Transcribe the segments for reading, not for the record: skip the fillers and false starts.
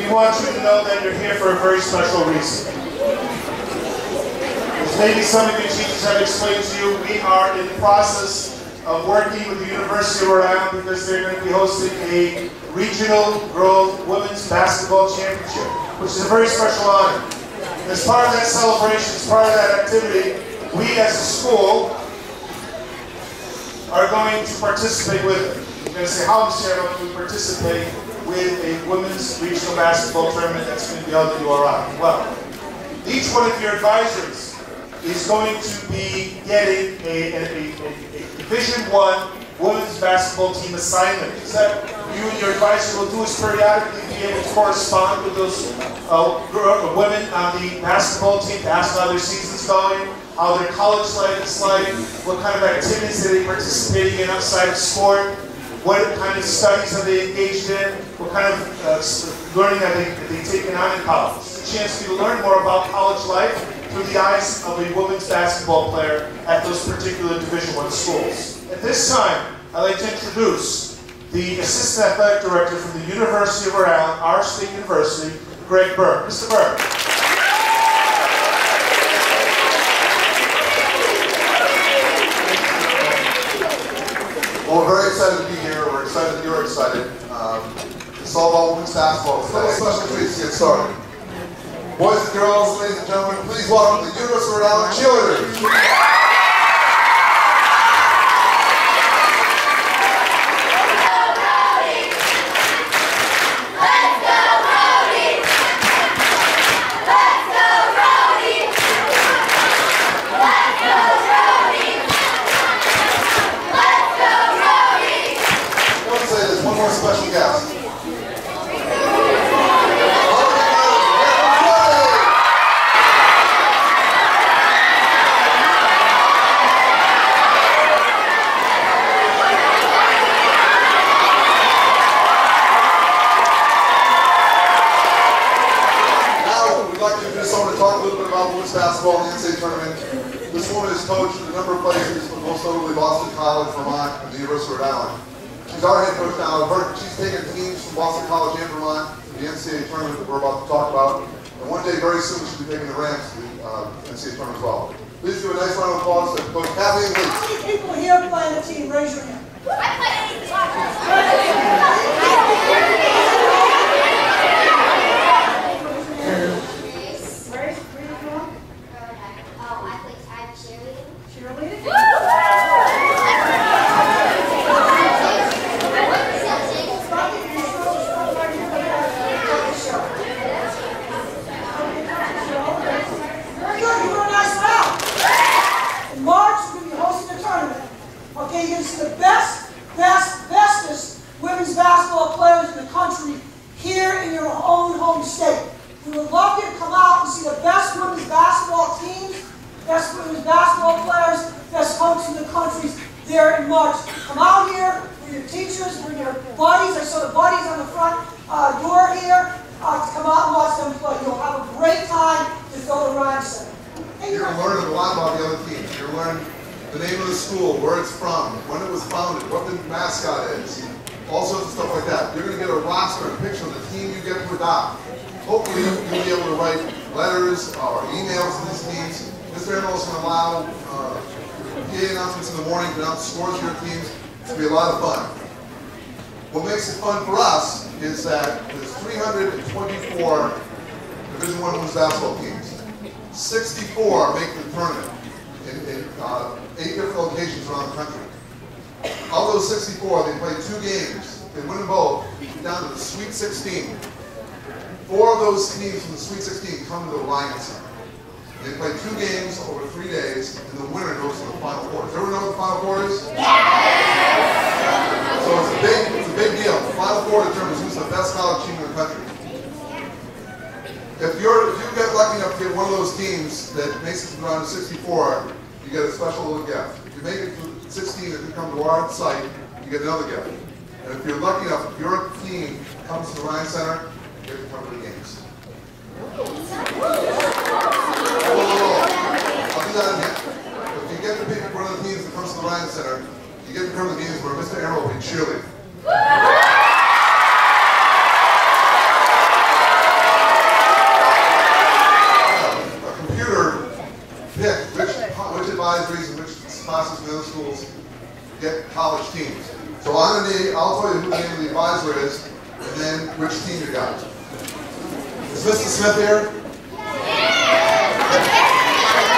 we want you to know that you're here for a very special reason. As maybe some of your teachers have explained to you, we are in the process of working with the University of Rhode Island because they're going to be hosting a regional girls women's basketball championship, which is a very special honor. As part of that celebration, as part of that activity, we as a school are going to participate with it. You're going to say, how, Mr. Chairman, can we participate with a women's regional basketball tournament that's going to be held at URI? Well, each one of your advisors is going to be getting a Division I women's basketball team assignment. Is that you and your advisor will do is periodically be able to correspond with those women on the basketball team to ask how their season's going, how their college life is like, what kind of activities are they participating in outside of sport, what kind of studies are they engaged in, what kind of learning are they taking on in college. It's a chance for you to learn more about college life through the eyes of a women's basketball player at those particular Division I schools. At this time, I'd like to introduce the Assistant Athletic Director from the University of Rhode Island, our state university, Greg Burke. Mr. Burke. Well, we're very excited to be here. We're excited that you're excited. It's all about women's basketball. So let's special treats to get started. Boys and girls, ladies and gentlemen, please welcome the University of Rhode Island cheerleaders. Special guest. Now, we'd like to introduce someone to talk a little bit about women's basketball in the NCAA tournament. This woman has coached a number of places, most notably Boston College, Vermont, and the University of Rhode Island. She's our head coach now. She's taken teams from Boston College and Vermont to the NCAA tournament that we're about to talk about. And one day, very soon, she'll be taking the Rams to the NCAA tournament as well. Please give a nice round of applause to Coach Kathleen Lee. How many people here play the team? Raise your hand. The bestest women's basketball players in the country here in your own home state. We would love you to come out and see the best women's basketball teams, best women's basketball players, best coaches in the country there in March. Come out here, bring your teachers, bring your buddies. I saw the buddies on the front door here to come out and watch them play. You'll have a great time to go to Rhode Center. You're going to learn a lot about the other teams. You're going to learn the name of the school, where it's from, when it was founded, what the mascot is, all sorts of stuff like that. You're going to get a roster, a picture of the team you get to adopt. Hopefully you'll be able to write letters or emails to these teams. Mr. Emerald is going to allow PA announcements in the morning to announce scores of your teams. It's going to be a lot of fun. What makes it fun for us is that there's 324 Division I women's basketball teams. 64 make the tournament in 8 different locations around the country. Of those 64, they play 2 games. They win them both, get down to the Sweet 16. 4 of those teams from the Sweet 16 come to the Lions Center. They play 2 games over 3 days, and the winner goes to the Final Four. Does everyone know what the Final Four is? Yeah! So it's a big deal. The Final Four determines who's the best college team in the country. If you get lucky enough to get one of those teams that makes it to round 64, you get a special little gift. If you make it to 16, if you come to our site, you get another gift. And if you're lucky enough, if your team comes to the Ryan Center, you get to come to the games. I'll do that in here. If you get to pick one of the teams that comes to the Ryan Center, you get to come to the games where Mr. Emerald will be cheerleading. advisories in which classes, middle schools get college teams. So I'll tell you who the name of the advisor is, and then which team you got. Is Mr. Smith here?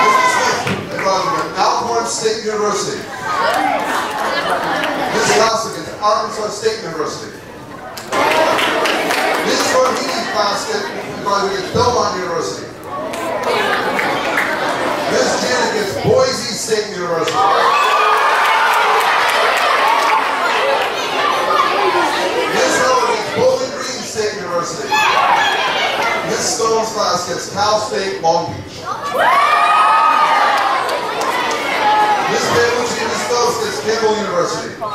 Mr. Smith, advisor at Alcorn State University. Ms. Gossigan, Arkansas State University. Ms. Rodini Basket, advisor at Belmont University. Ms. Janet gets Boise State University. Ms. Howard gets Bowling Green State University. Ms. Stone's class gets Cal State Long Beach. Ms. Balucci and Ms. Stokes gets Campbell University. Oh,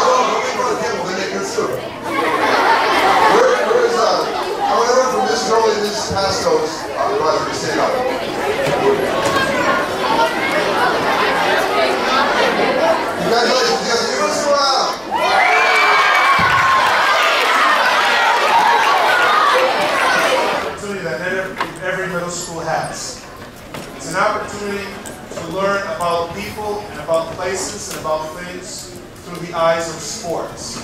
don't make fun of Campbell, they make good soup. Where's I want everyone from Ms. Hurley and Ms. Pasco's advisor to stand up. Congratulations, you guys give us a round. Opportunity that every middle school has. It's an opportunity to learn about people and about places and about things through the eyes of sports.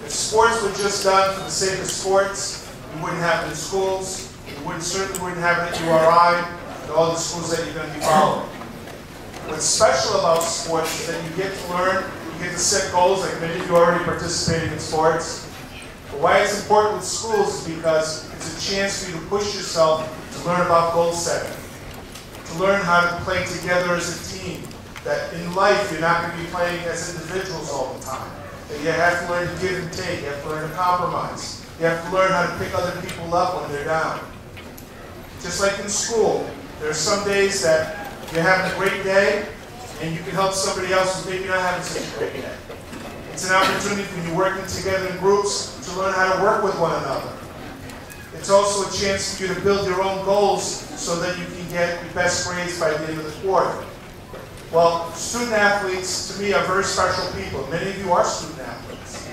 If sports were just done for the sake of sports, we wouldn't have it in schools, we certainly wouldn't have it at URI and all the schools that you're going to be following. What's special about sports is that you get to learn, you get to set goals, like many of you already participating in sports. But why it's important with schools is because it's a chance for you to push yourself to learn about goal setting, to learn how to play together as a team, that in life you're not going to be playing as individuals all the time. That you have to learn to give and take, you have to learn to compromise. You have to learn how to pick other people up when they're down. Just like in school, there are some days that you're having a great day and you can help somebody else who's maybe not having such a great day. It's an opportunity for you working together in groups to learn how to work with one another. It's also a chance for you to build your own goals so that you can get your best grades by the end of the quarter. Well, student athletes, to me, are very special people. Many of you are student athletes,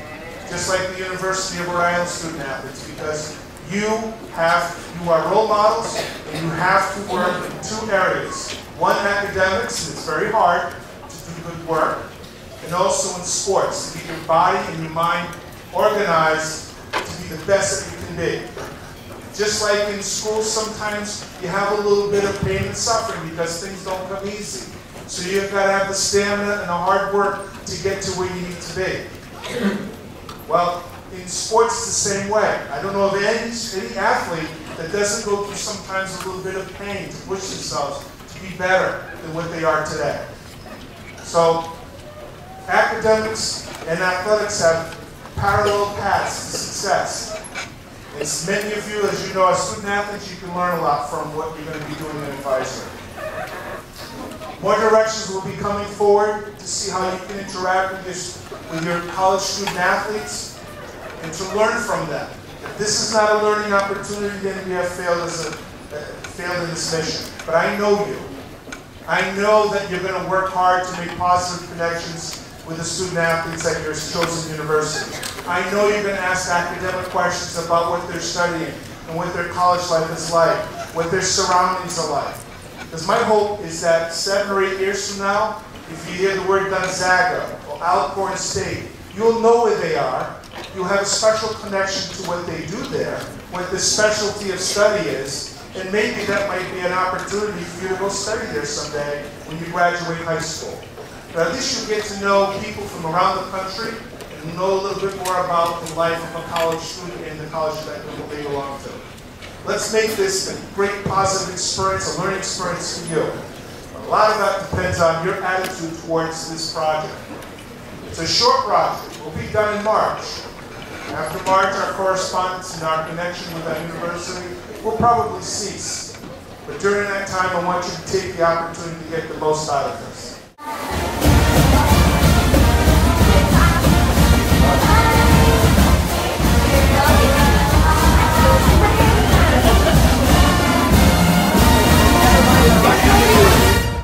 just like the University of Rhode Island student athletes, because you are role models, and you have to work in two areas. One, academics, and it's very hard to do good work, and also in sports, to get your body and your mind organized to be the best that you can be. Just like in school, sometimes you have a little bit of pain and suffering because things don't come easy. So you've got to have the stamina and the hard work to get to where you need to be. Well, in sports, it's the same way. I don't know of any athlete that doesn't go through sometimes a little bit of pain to push themselves to be better than what they are today. So academics and athletics have parallel paths to success. As many of you, as you know, as student athletes, you can learn a lot from what you're going to be doing in advisory. More directions will be coming forward to see how you can interact with your college student athletes and to learn from them. If this is not a learning opportunity, then we have failed in this mission. But I know you. I know that you're going to work hard to make positive connections with the student athletes at your chosen university. I know you're going to ask academic questions about what they're studying and what their college life is like, what their surroundings are like. Because my hope is that 7 or 8 years from now, if you hear the word Gonzaga or Alcorn State, you'll know where they are. You'll have a special connection to what they do there, what the specialty of study is, and maybe that might be an opportunity for you to go study there someday when you graduate high school. But at least you get to know people from around the country and know a little bit more about the life of a college student and the college that they belong to. Let's make this a great positive experience, a learning experience for you. A lot of that depends on your attitude towards this project. It's a short project. It will be done in March. After March, our correspondence and our connection with that university will probably cease. But during that time, I want you to take the opportunity to get the most out of this. Bye.